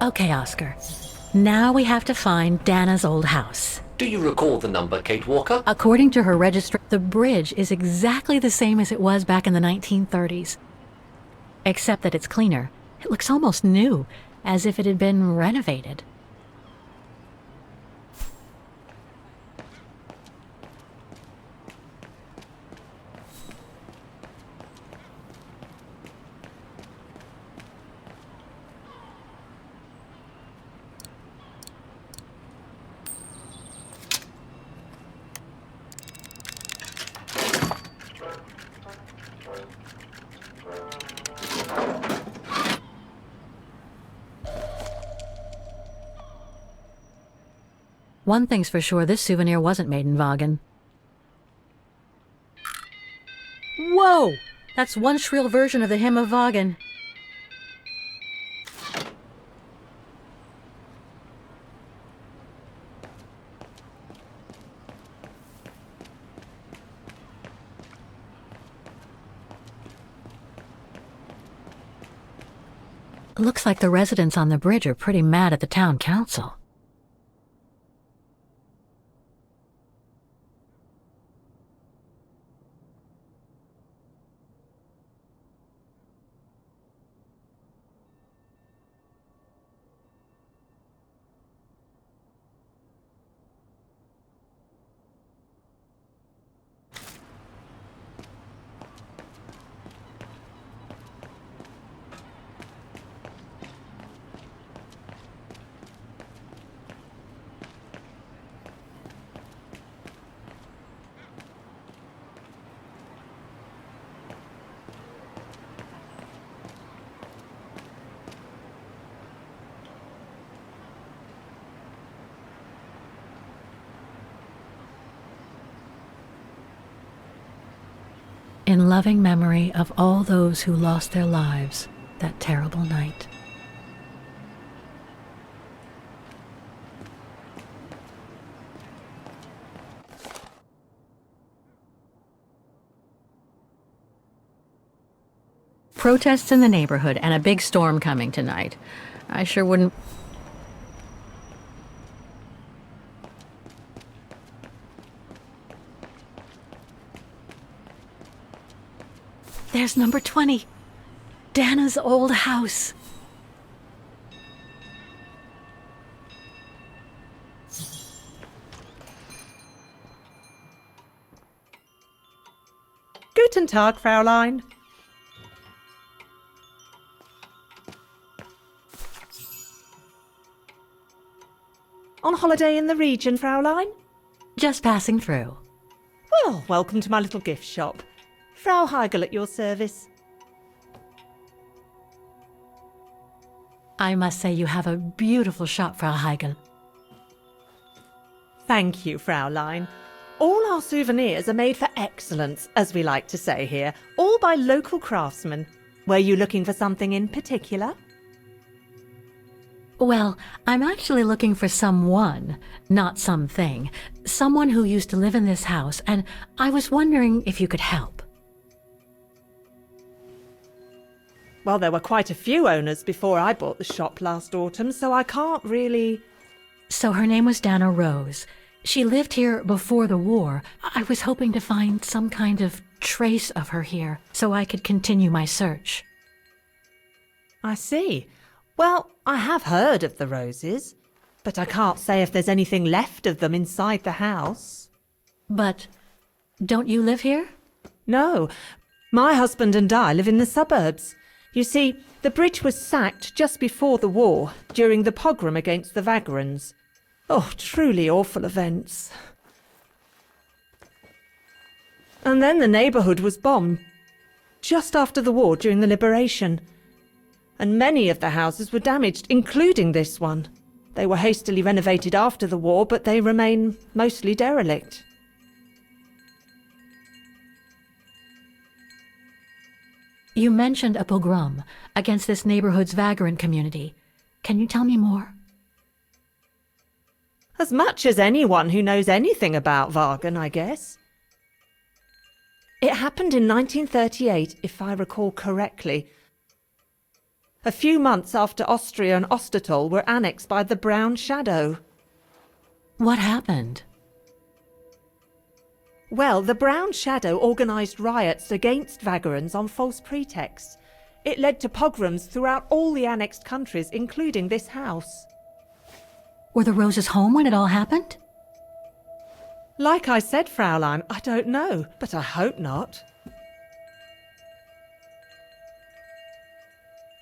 Okay, Oscar. Now we have to find Dana's old house. Do you recall the number, Kate Walker? According to her registry, the bridge is exactly the same as it was back in the 1930s. Except that it's cleaner. It looks almost new, as if it had been renovated. One thing's for sure, this souvenir wasn't made in Vagen. Whoa! That's one shrill version of the Hymn of Vagen. Looks like the residents on the bridge are pretty mad at the town council. In loving memory of all those who lost their lives that terrible night. Protests in the neighborhood and a big storm coming tonight. I sure wouldn't... There's number 20. Dana's old house. Guten Tag, Fräulein. On holiday in the region, Fräulein? Just passing through. Well, welcome to my little gift shop. Frau Heigl at your service. I must say you have a beautiful shop, Frau Heigl. Thank you, Fräulein. All our souvenirs are made for excellence, as we like to say here, all by local craftsmen. Were you looking for something in particular? Well, I'm actually looking for someone, not something. Someone who used to live in this house, and I was wondering if you could help. Well, there were quite a few owners before I bought the shop last autumn, so I can't really... So her name was Dana Rouse. She lived here before the war. I was hoping to find some kind of trace of her here, so I could continue my search. I see. Well, I have heard of the Roses, but I can't say if there's anything left of them inside the house. But don't you live here? No, my husband and I live in the suburbs. You see, the bridge was sacked just before the war, during the pogrom against the Vagrants. Oh, truly awful events. And then the neighbourhood was bombed, just after the war during the liberation. And many of the houses were damaged, including this one. They were hastily renovated after the war, but they remain mostly derelict. You mentioned a pogrom against this neighborhood's vagrant community. Can you tell me more? As much as anyone who knows anything about Vagen, I guess. It happened in 1938, if I recall correctly. a few months after Austria and Ostertal were annexed by the Brown Shadow. What happened? Well, the Brown Shadow organised riots against Vagrants on false pretexts. It led to pogroms throughout all the annexed countries, including this house. Were the Roses home when it all happened? Like I said, Fraulein, I don't know, but I hope not.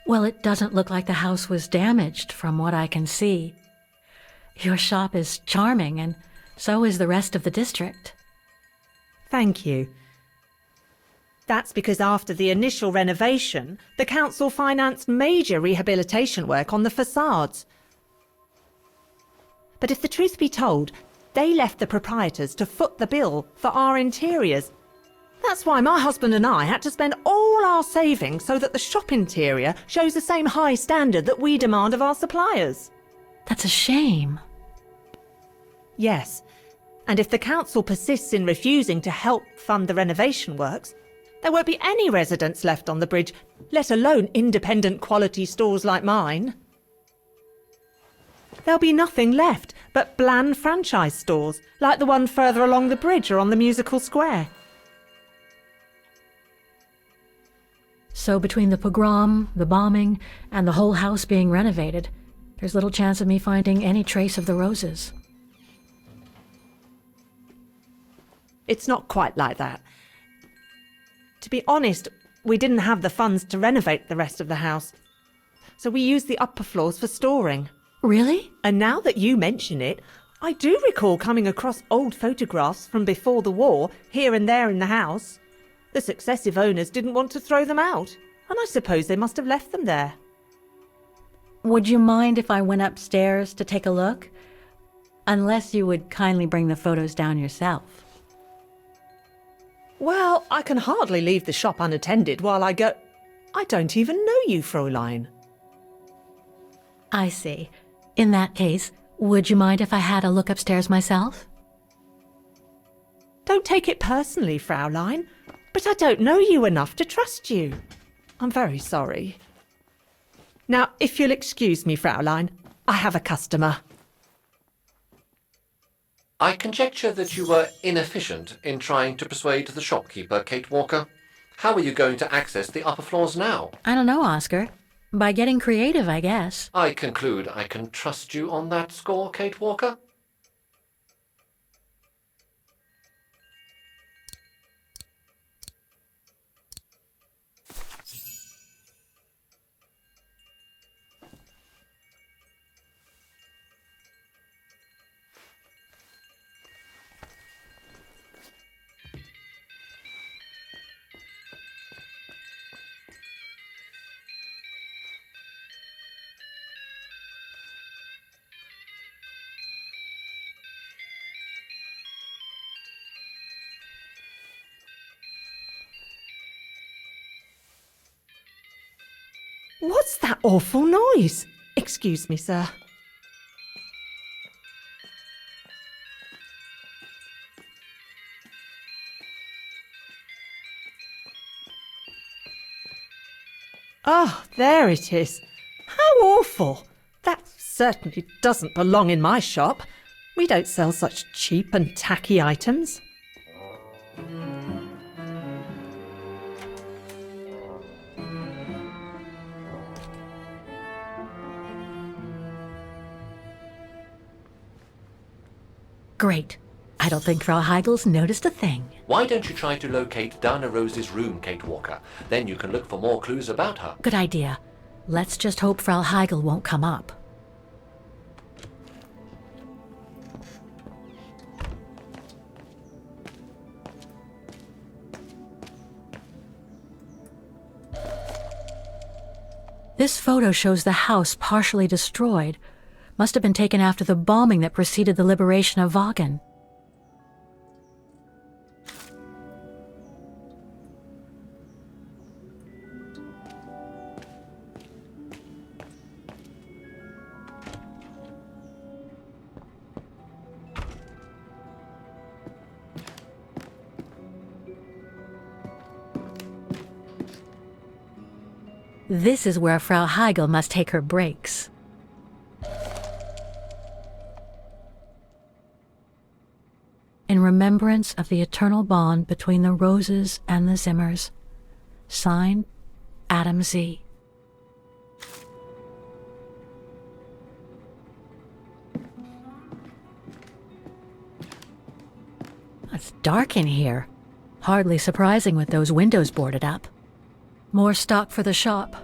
Well, it doesn't look like the house was damaged from what I can see. Your shop is charming, and so is the rest of the district. Thank you. That's because after the initial renovation, the council financed major rehabilitation work on the facades. But if the truth be told, they left the proprietors to foot the bill for our interiors. That's why my husband and I had to spend all our savings so that the shop interior shows the same high standard that we demand of our suppliers. That's a shame. Yes, and if the council persists in refusing to help fund the renovation works, there won't be any residents left on the bridge, let alone independent quality stores like mine. There'll be nothing left but bland franchise stores, like the one further along the bridge or on the musical square. So between the pogrom, the bombing, and the whole house being renovated, there's little chance of me finding any trace of the Roses. It's not quite like that. To be honest, we didn't have the funds to renovate the rest of the house, so we used the upper floors for storing. Really? And now that you mention it, I do recall coming across old photographs from before the war, here and there in the house. The successive owners didn't want to throw them out, and I suppose they must have left them there. Would you mind if I went upstairs to take a look? Unless you would kindly bring the photos down yourself. Well, I can hardly leave the shop unattended while I go... I don't even know you, Fräulein. I see. In that case, would you mind if I had a look upstairs myself? Don't take it personally, Fraulein, but I don't know you enough to trust you. I'm very sorry. Now, if you'll excuse me, Fraulein, I have a customer. I conjecture that you were inefficient in trying to persuade the shopkeeper, Kate Walker. How are you going to access the upper floors now? I don't know, Oscar. By getting creative, I guess. I conclude I can trust you on that score, Kate Walker? What's that awful noise? Excuse me, sir. Oh, there it is. How awful. That certainly doesn't belong in my shop. We don't sell such cheap and tacky items. Great. I don't think Frau Heigel's noticed a thing. Why don't you try to locate Dana Rose's room, Kate Walker? Then you can look for more clues about her. Good idea. Let's just hope Frau Heigel won't come up. This photo shows the house partially destroyed. Must have been taken after the bombing that preceded the liberation of Wagen. This is where Frau Heigl must take her breaks. In remembrance of the eternal bond between the Roses and the Zimmers. Signed, Adam Z. It's dark in here. Hardly surprising with those windows boarded up. More stock for the shop.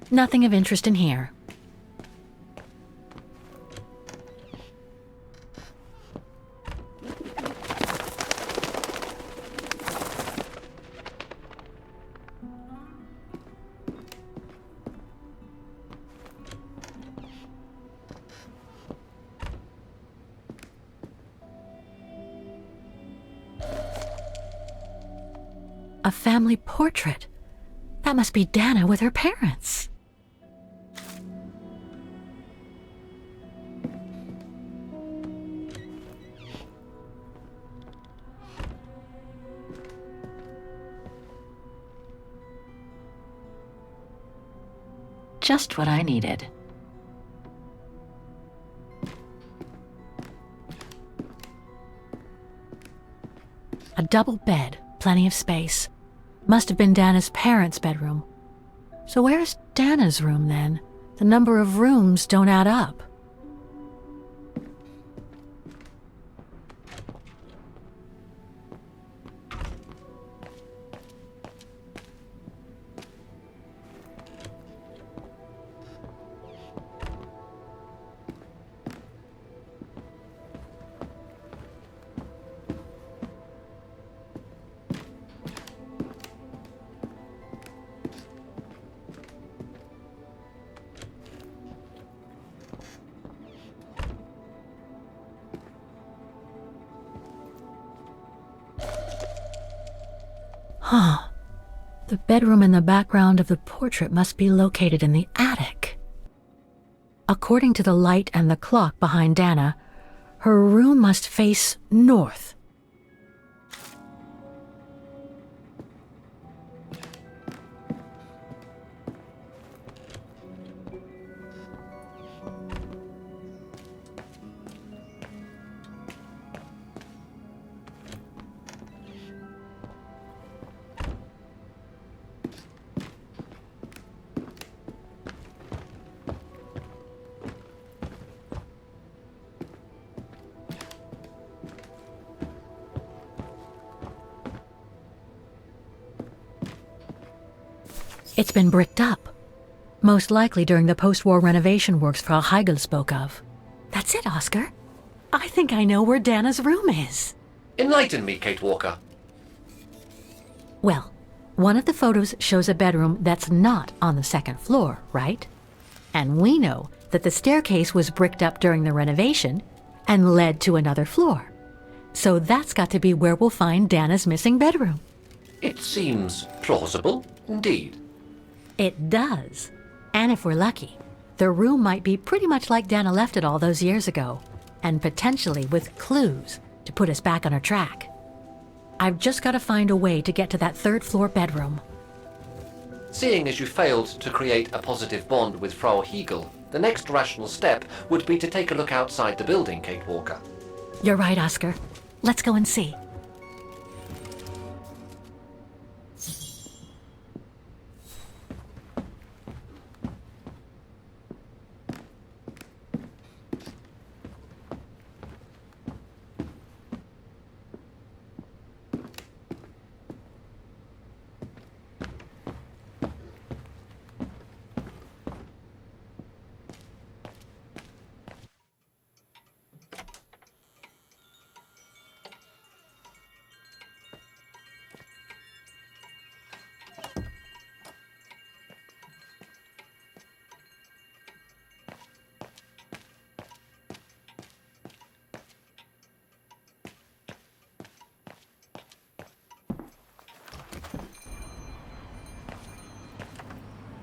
Nothing of interest in here. A family portrait. That must be Dana with her parents. Just what I needed. A double bed, plenty of space. Must have been Dana's parents' bedroom. So where's Dana's room then? The number of rooms don't add up. Huh. The bedroom in the background of the portrait must be located in the attic. According to the light and the clock behind Dana, her room must face north. It's been bricked up. Most likely during the post-war renovation works Frau Heigl spoke of. That's it, Oscar. I think I know where Dana's room is. Enlighten me, Kate Walker. Well, one of the photos shows a bedroom that's not on the second floor, right? And we know that the staircase was bricked up during the renovation and led to another floor. So that's got to be where we'll find Dana's missing bedroom. It seems plausible, indeed. It does. And if we're lucky, the room might be pretty much like Dana left it all those years ago, and potentially with clues to put us back on our track. I've just got to find a way to get to that third floor bedroom. Seeing as you failed to create a positive bond with Frau Heigl, the next rational step would be to take a look outside the building, Kate Walker. You're right, Oscar. Let's go and see.